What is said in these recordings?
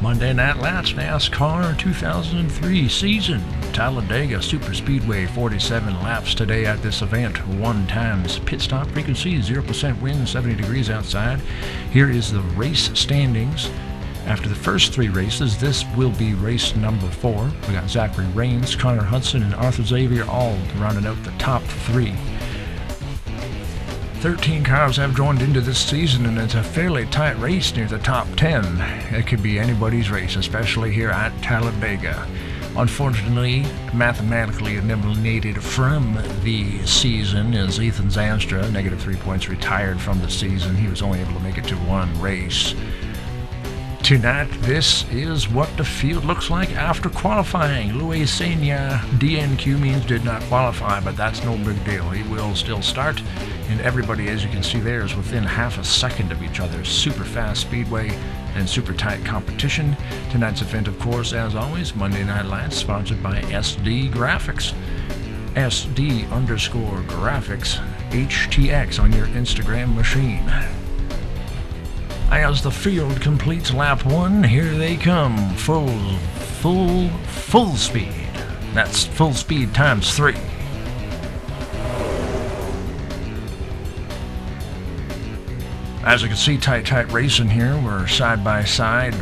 Monday Night Lights NASCAR 2003 season. Talladega Superspeedway, 47 laps today at this event. 1 times pit stop frequency, 0% wind, 70 degrees outside. Here is the race standings. After the first 3 races, this will be race number 4. We got Zachary Rains, Connor Hudson, and Arthur Xavier all rounding out the top 3. 13 cars have joined into this season, and it's a fairly tight race near the top 10. It could be anybody's race, especially here at Talladega. Unfortunately, mathematically eliminated from the season is Ethan Zanstra, -3 points, retired from the season. He was only able to make it to 1 race. Tonight, this is what the field looks like after qualifying. Luis Sena, DNQ means did not qualify, but that's no big deal. He will still start, and everybody, as you can see there, is within half a second of each other. Super fast speedway and super tight competition. Tonight's event, of course, as always, Monday Night Lights, sponsored by SD Graphics. SD_graphics, HTX on your Instagram machine. As the field completes lap 1, here they come, full speed. That's full speed times 3. As you can see, tight racing here. We're side by side,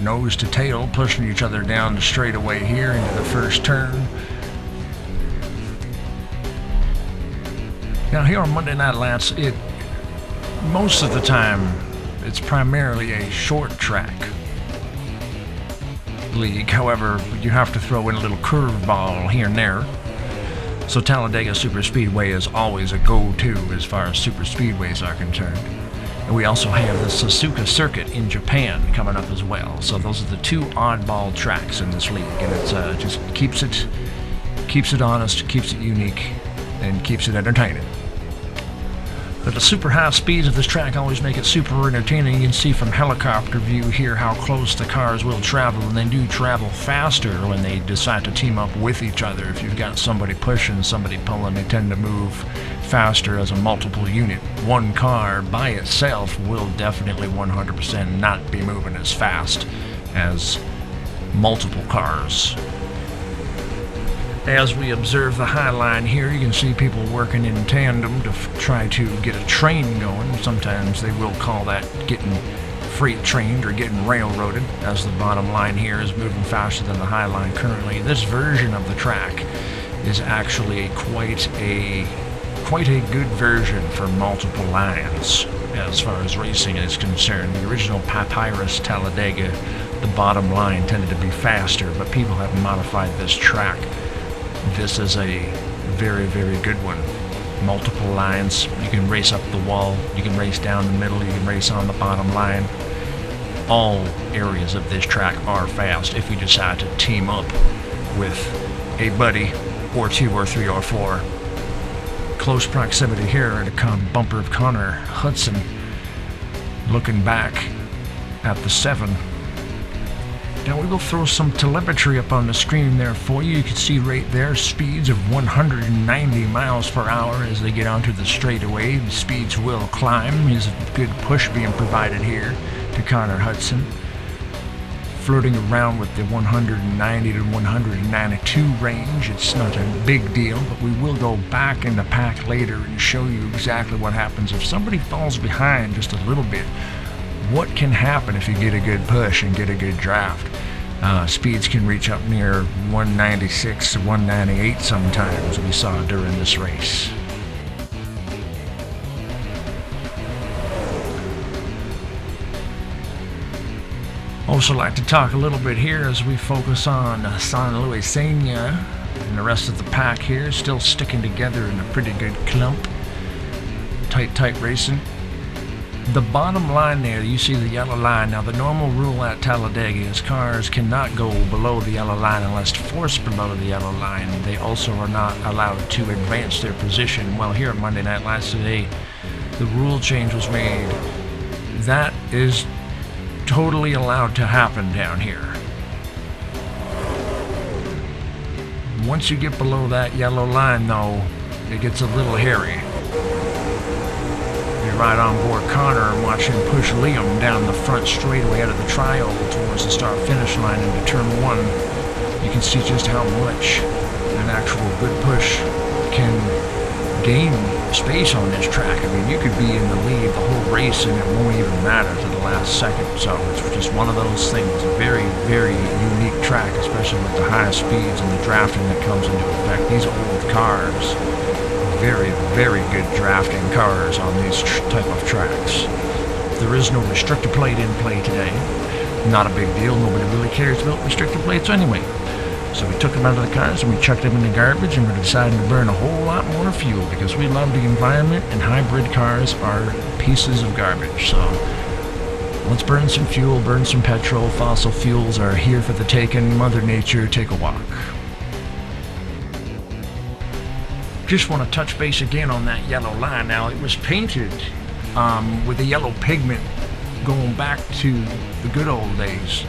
nose to tail, pushing each other down the straightaway here into the first turn. Now here on Monday Night Lights, most of the time, it's primarily a short track league. However, you have to throw in a little curveball here and there. So Talladega Superspeedway is always a go-to as far as superspeedways are concerned. And we also have the Suzuka Circuit in Japan coming up as well. So those are the 2 oddball tracks in this league, and it just keeps it honest, keeps it unique, and keeps it entertaining. But the super high speeds of this track always make it super entertaining. You can see from helicopter view here how close the cars will travel, and they do travel faster when they decide to team up with each other. If you've got somebody pushing, somebody pulling, they tend to move faster as a multiple unit. One car by itself will definitely 100% not be moving as fast as multiple cars. As we observe the high line here, you can see people working in tandem to try to get a train going. Sometimes they will call that getting freight trained or getting railroaded, as the bottom line here is moving faster than the high line currently. This version of the track is actually quite a good version for multiple lines as far as racing is concerned. The original Papyrus Talladega, the bottom line tended to be faster, but people have modified this track. This is a very, very good one. Multiple lines. You can race up the wall. You can race down the middle. You can race on the bottom line. All areas of this track are fast if you decide to team up with a buddy or 2 or 3 or 4. Close proximity here at a bumper of Connor Hudson. Looking back at the 7. Now we will throw some telemetry up on the screen there for you. You can see right there speeds of 190 miles per hour as they get onto the straightaway. The speeds will climb. There's a good push being provided here to Connor Hudson. Flirting around with the 190 to 192 range. It's not a big deal, but we will go back in the pack later and show you exactly what happens if somebody falls behind just a little bit. What can happen if you get a good push and get a good draft? Speeds can reach up near 196 to 198 sometimes, we saw during this race. Also like to talk a little bit here as we focus on San Luis Sena and the rest of the pack here, still sticking together in a pretty good clump. Tight racing. The bottom line there, you see the yellow line. Now the normal rule at Talladega is cars cannot go below the yellow line unless forced below the yellow line. They also are not allowed to advance their position. Well, here at Monday Night Lights today, the rule change was made. That is totally allowed to happen down here. Once you get below that yellow line, though, it gets a little hairy. We ride on board Connor and watch him push Liam down the front straightaway out of the tri-oval towards the start-finish line into turn 1. You can see just how much an actual good push can gain space on this track. I mean, you could be in the lead the whole race and it won't even matter to the last second. So it's just one of those things. A very, very unique track, especially with the high speeds and the drafting that comes into effect. These old cars, very, very good drafting cars on these type of tracks. There is no restrictor plate in play today. Not a big deal. Nobody really cares about restrictor plates anyway. So we took them out of the cars and we chucked them in the garbage, and we're deciding to burn a whole lot more fuel because we love the environment and hybrid cars are pieces of garbage. So let's burn some fuel, burn some petrol. Fossil fuels are here for the taking. Mother Nature, take a walk. Just want to touch base again on that yellow line. Now, it was painted with the yellow pigment going back to the good old days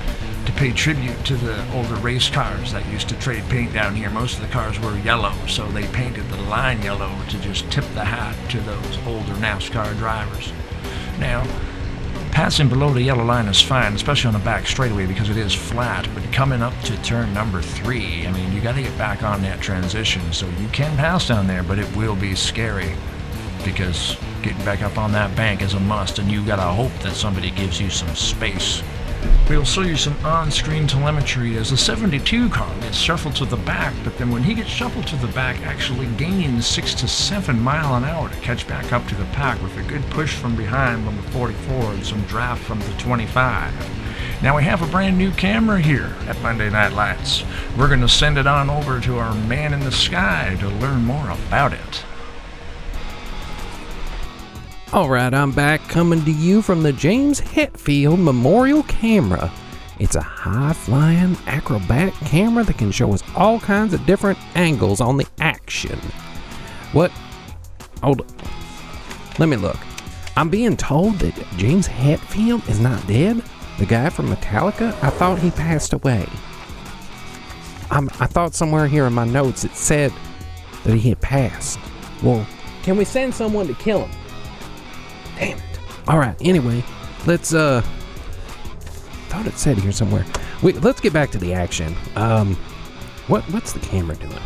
to pay tribute to the older race cars that used to trade paint down here. Most of the cars were yellow, so they painted the line yellow to just tip the hat to those older NASCAR drivers. Now, passing below the yellow line is fine, especially on the back straightaway because it is flat, but coming up to turn number 3, I mean, you got to get back on that transition, so you can pass down there, but it will be scary because getting back up on that bank is a must, and you got to hope that somebody gives you some space. We'll show you some on-screen telemetry as the 72 car gets shuffled to the back, but then when he gets shuffled to the back, actually gains 6 to 7 miles an hour to catch back up to the pack with a good push from behind from the 44 and some draft from the 25. Now we have a brand new camera here at Monday Night Lights. We're going to send it on over to our man in the sky to learn more about it. Alright, I'm back coming to you from the James Hetfield Memorial Camera. It's a high-flying acrobatic camera that can show us all kinds of different angles on the action. What? Hold on. Let me look. I'm being told that James Hetfield is not dead? The guy from Metallica? I thought he passed away. I thought somewhere here in my notes it said that he had passed. Well, can we send someone to kill him? Damn it. Alright, anyway, let's, thought it said here somewhere. Let's get back to the action. What's the camera doing?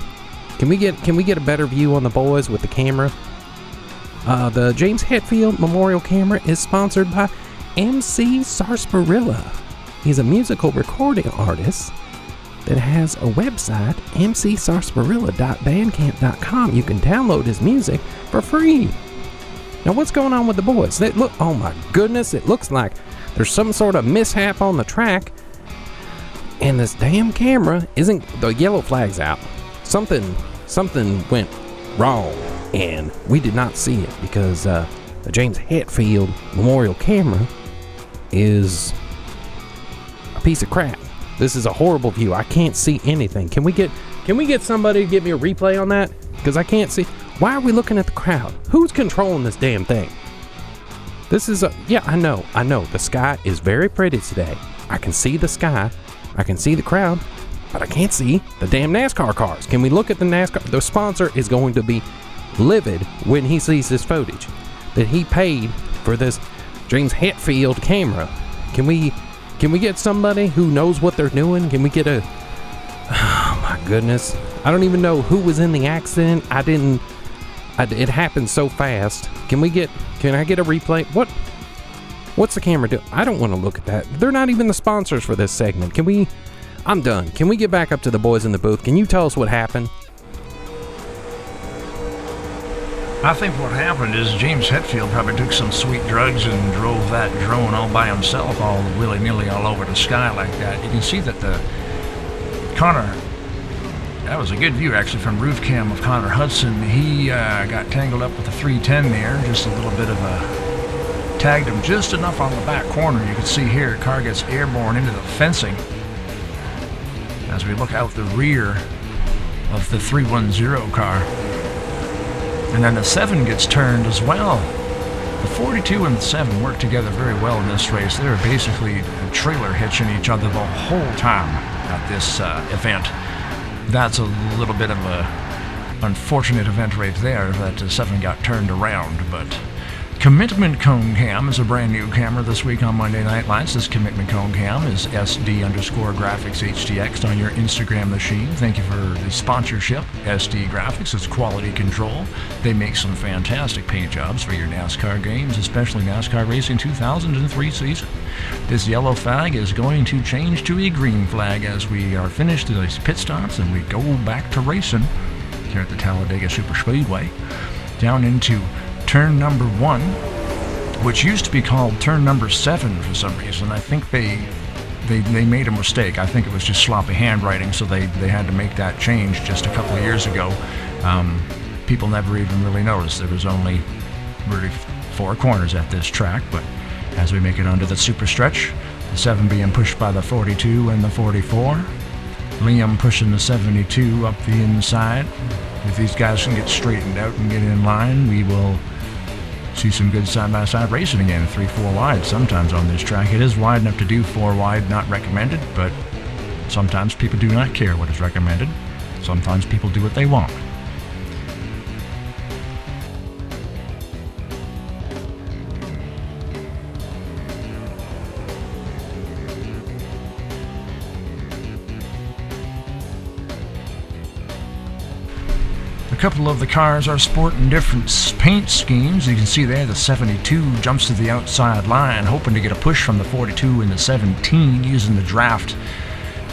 Can we get a better view on the boys with the camera? The James Hetfield Memorial Camera is sponsored by MC Sarsparilla. He's a musical recording artist that has a website, mcsarsparilla.bandcamp.com. You can download his music for free. Now, what's going on with the boys? They look, oh my goodness, it looks like there's some sort of mishap on the track, and this damn camera isn't, the yellow flag's out. Something went wrong, and we did not see it because the James Hetfield Memorial Camera is a piece of crap. This is a horrible view. I can't see anything. Can we get somebody to give me a replay on that? Because I can't see. Why are we looking at the crowd? Who's controlling this damn thing? This is yeah, I know. The sky is very pretty today. I can see the sky. I can see the crowd. But I can't see the damn NASCAR cars. Can we look at the NASCAR? The sponsor is going to be livid when he sees this footage that he paid for this James Hetfield camera. Can we get somebody who knows what they're doing? Can we get a... Oh my goodness. I don't even know who was in the accident. It happened so fast. Can I get a replay? What's the camera do? I don't want to look at that. They're not even the sponsors for this segment. I'm done. Can we get back up to the boys in the booth? Can you tell us what happened? I think what happened is James Hetfield probably took some sweet drugs and drove that drone all by himself, all willy-nilly all over the sky like that. You can see that the Connor, that was a good view actually from roof cam of Connor Hudson. He got tangled up with the 310 there, just a little bit of a, tagged him just enough on the back corner. You can see here, car gets airborne into the fencing. As we look out the rear of the 310 car. And then the 7 gets turned as well. The 42 and the 7 work together very well in this race. They were basically trailer hitching each other the whole time at this event. That's a little bit of a unfortunate event right there that the 7 got turned around, but Commitment Cone Cam is a brand new camera this week on Monday Night Lights. This Commitment Cone Cam is SD_graphics HDX on your Instagram machine. Thank you for the sponsorship. SD Graphics is quality control. They make some fantastic paint jobs for your NASCAR games, especially NASCAR Racing 2003 season. This yellow flag is going to change to a green flag as we are finished these pit stops and we go back to racing here at the Talladega Superspeedway. Down into turn number 1, which used to be called turn number 7 for some reason. I think they made a mistake. I think it was just sloppy handwriting, so they had to make that change just a couple of years ago. People never even really noticed. There was only really 4 corners at this track, but as we make it onto the super stretch, the 7 being pushed by the 42 and the 44. Liam pushing the 72 up the inside. If these guys can get straightened out and get in line, we will see some good side-by-side racing again. 3-4 wide sometimes on this track. It is wide enough to do 4 wide, not recommended, but sometimes people do not care what is recommended. Sometimes people do what they want. A couple of the cars are sporting different paint schemes. You can see there the 72 jumps to the outside line, hoping to get a push from the 42 and the 17, using the draft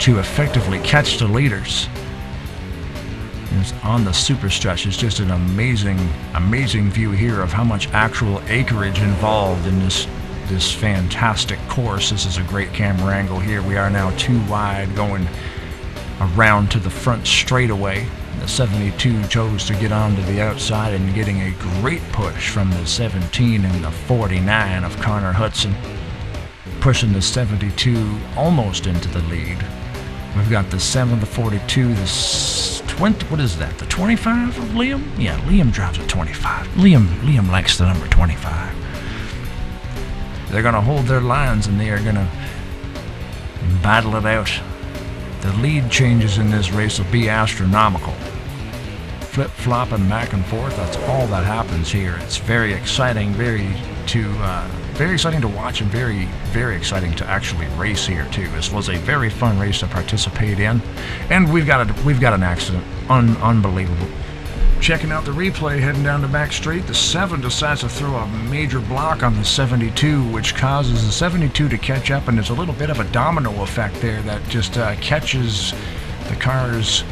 to effectively catch the leaders. It's on the super stretch. It's just an amazing view here of how much actual acreage involved in this fantastic course. This is a great camera angle here. We are now 2 wide going around to the front straightaway. The 72 chose to get onto the outside and getting a great push from the 17 and the 49 of Connor Hudson, pushing the 72 almost into the lead. We've got the 7, the 42, the 20, what is that, the 25 of Liam? Yeah, Liam drives a 25. Liam likes the number 25. They're going to hold their lines and they are going to battle it out. The lead changes in this race will be astronomical. Flip-flopping back and forth, that's all that happens here. It's very exciting, very exciting to watch and very exciting to actually race here too. This was a very fun race to participate in, and we've got an accident. Unbelievable. Checking out the replay, heading down the back straight, the 7 decides to throw a major block on the 72, which causes the 72 to catch up, and there's a little bit of a domino effect there that just catches the cars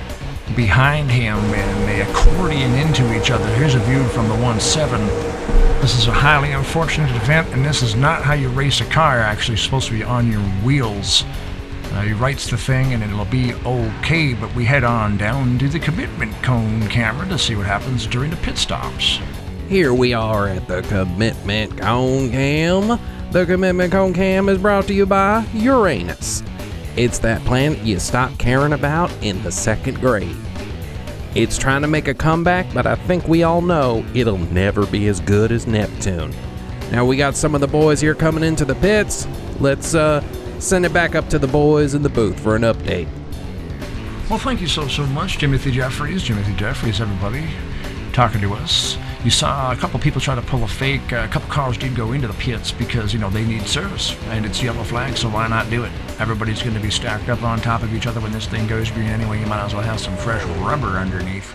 behind him, and they accordion into each other. Here's a view from the 1-7. This is a highly unfortunate event, and this is not how you race a car. Actually, it's supposed to be on your wheels. He writes the thing and it'll be okay, but we head on down to the Commitment Cone camera to see what happens during the pit stops. Here we are at the Commitment Cone Cam. The Commitment Cone Cam is brought to you by Uranus. It's that planet you stopped caring about in the 2nd grade. It's trying to make a comeback, but I think we all know it'll never be as good as Neptune. Now we got some of the boys here coming into the pits. Let's send it back up to the boys in the booth for an update. Well, thank you so much, Timothy Jeffries, everybody, talking to us. You saw a couple people try to pull a fake. A couple cars did go into the pits because, they need service, and it's yellow flag, so why not do it? Everybody's going to be stacked up on top of each other when this thing goes green anyway. You might as well have some fresh rubber underneath.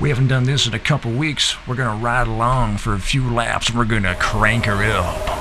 We haven't done this in a couple weeks. We're going to ride along for a few laps, and we're going to crank her up.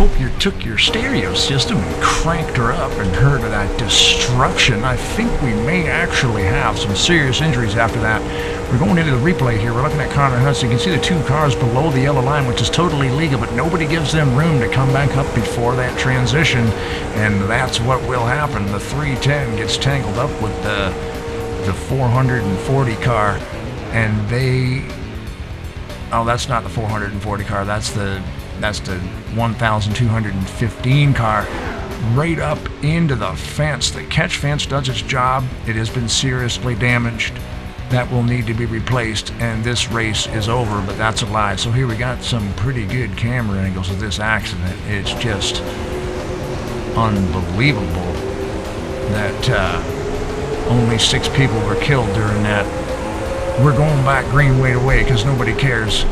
hope you took your stereo system and cranked her up and heard of that destruction. I think we may actually have some serious injuries after that. We're going into the replay here. We're looking at Connor Hudson. You can see the two cars below the yellow line, which is totally legal, but nobody gives them room to come back up before that transition, and that's what will happen. The 310 gets tangled up with the 440 car, and they... Oh, that's not the 440 car. That's the 1,215 car, right up into the fence. The catch fence does its job. It has been seriously damaged. That will need to be replaced, and this race is over, but that's a lie. So here we got some pretty good camera angles of this accident. It's just unbelievable that only 6 people were killed during that. We're going back green right away because nobody cares.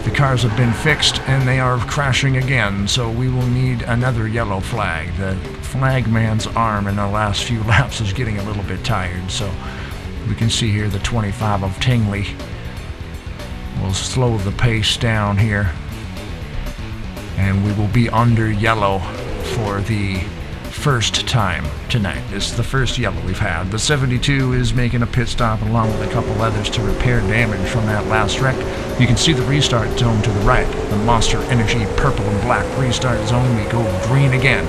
The cars have been fixed and they are crashing again, so we will need another yellow flag. The flag man's arm in the last few laps is getting a little bit tired, so we can see here the 25 of Tingley will slow the pace down here, and we will be under yellow for the first time tonight. This is the first yellow we've had. The 72 is making a pit stop along with a couple others to repair damage from that last wreck. You can see the restart zone to the right. The Monster Energy purple and black restart zone. We go green again.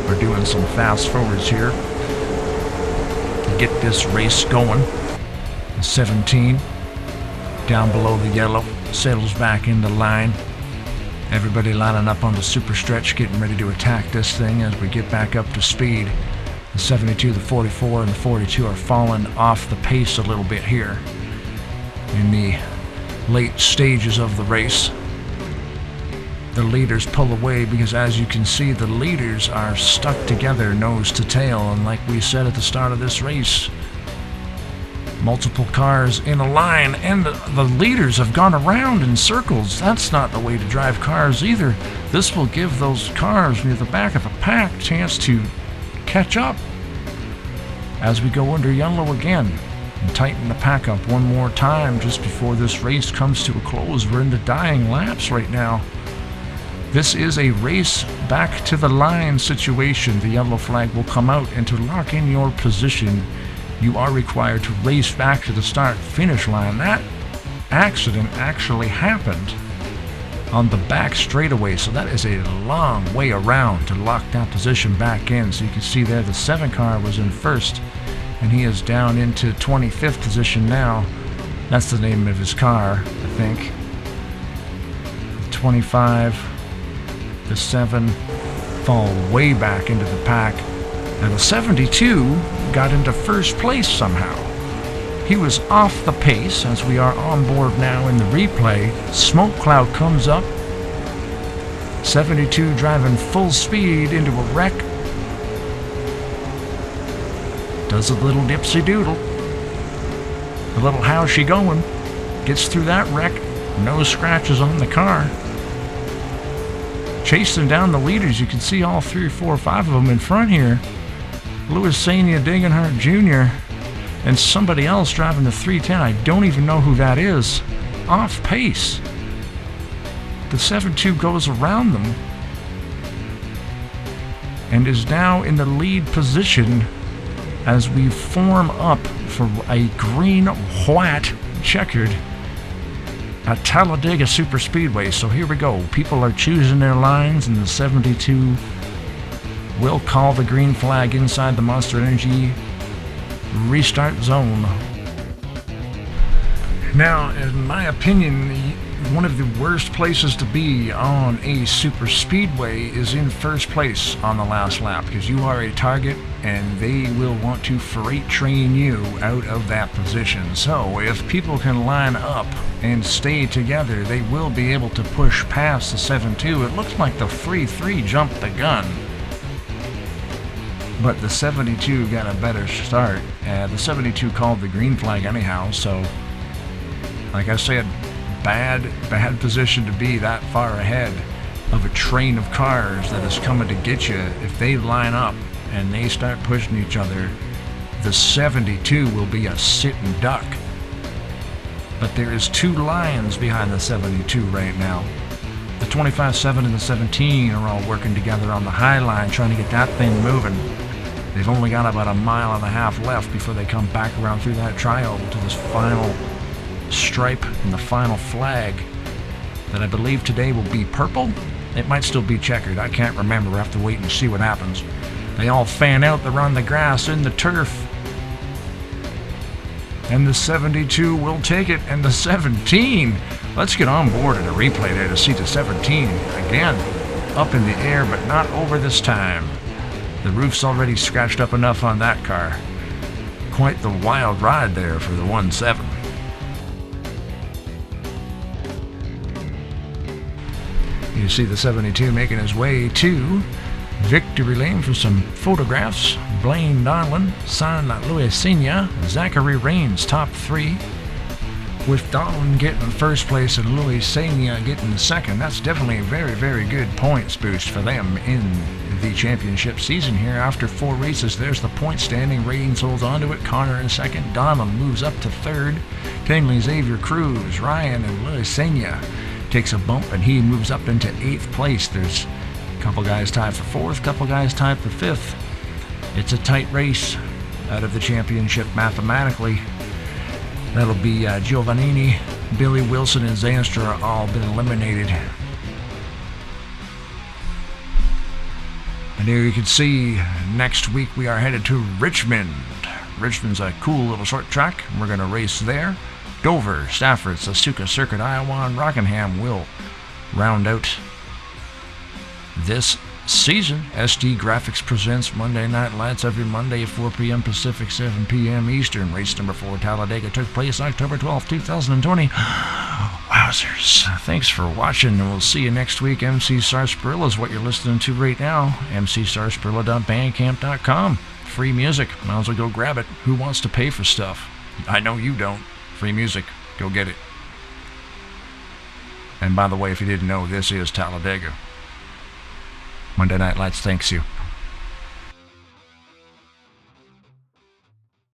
We're doing some fast forwards here to get this race going. The 17 down below the yellow settles back into line. Everybody lining up on the super stretch, getting ready to attack this thing as we get back up to speed. The 72, the 44, and the 42 are falling off the pace a little bit here in the late stages of the race. The leaders pull away because, as you can see, the leaders are stuck together nose to tail, and like we said at the start of this race, multiple cars in a line, and the leaders have gone around in circles. That's not the way to drive cars either. This will give those cars near the back of the pack a chance to catch up as we go under yellow again and tighten the pack up one more time just before this race comes to a close. We're into dying laps right now. This is a race back to the line situation. The yellow flag will come out, and to lock in your position, you are required to race back to the start-finish line. That accident actually happened on the back straightaway, so that is a long way around to lock that position back in. So you can see there the 7 car was in first, and he is down into 25th position now. That's the name of his car, I think. 25, the 7 fall way back into the pack. And the 72 got into first place somehow. He was off the pace as we are on board now in the replay. Smoke cloud comes up. 72 driving full speed into a wreck. Does a little dipsy doodle. A little how's she going. Gets through that wreck. No scratches on the car. Chasing down the leaders. You can see all 3 or 4 or 5 of them in front here. Louis Sania Dingenhart Jr. and somebody else driving the 310. I don't even know who that is. Off pace. The 7-2 goes around them and is now in the lead position as we form up for a green-white checkered at Talladega Super Speedway. So here we go. People are choosing their lines, and the 72 will call the green flag inside the Monster Energy restart zone. Now, in my opinion, one of the worst places to be on a super speedway is in first place on the last lap, because you are a target and they will want to freight train you out of that position. So if people can line up and stay together, they will be able to push past the 7-2. It looks like the 3-3 jumped the gun, but the 72 got a better start. The 72 called the green flag anyhow, so like I said, bad position to be that far ahead of a train of cars that is coming to get you. If they line up and they start pushing each other, the 72 will be a sitting duck. But there is 2 lines behind the 72 right now. The 25-7 and the 17 are all working together on the high line, trying to get that thing moving. They've only got about a mile and a half left before they come back around through that trioval to this final stripe and the final flag that I believe today will be purple. It might still be checkered. I can't remember. We'll have to wait and see what happens. They all fan out. They're on the grass, in the turf. And the 72 will take it. And the 17. Let's get on board at a replay there to see the 17. Again, up in the air, but not over this time. The roof's already scratched up enough on that car. Quite the wild ride there for the 1-7. You see the 72 making his way to victory lane for some photographs. Blaine Donlin, San Luisenia, Zachary Raines, top 3. With Donlin getting first place and Luisenia getting second, that's definitely a very, very good points boost for them in the championship season here. After 4 races, there's the point standing. Raines holds onto it. Connor in second. Donlin moves up to third. Tingley, Xavier Cruz, Ryan, and Luisenia takes a bump, and he moves up into 8th place. There's a couple guys tied for 4th, couple guys tied for 5th. It's a tight race out of the championship mathematically. That'll be Giovannini, Billy Wilson, and Zanstra all been eliminated. And here you can see next week we are headed to Richmond. Richmond's a cool little short track. We're going to race there. Dover, Stafford, Sasuka Circuit, Iowa, and Rockingham will round out this season. SD Graphics presents Monday Night Lights every Monday at 4 p.m. Pacific, 7 p.m. Eastern. Race number 4, Talladega, took place October 12, 2020. Wowzers. Thanks for watching, and we'll see you next week. MC Sarsparilla is what you're listening to right now. mcsarsparilla.bandcamp.com. Free music. Might as well go grab it. Who wants to pay for stuff? I know you don't. Free music. Go get it. And by the way, if you didn't know, this is Talladega. Monday Night Lights thanks you.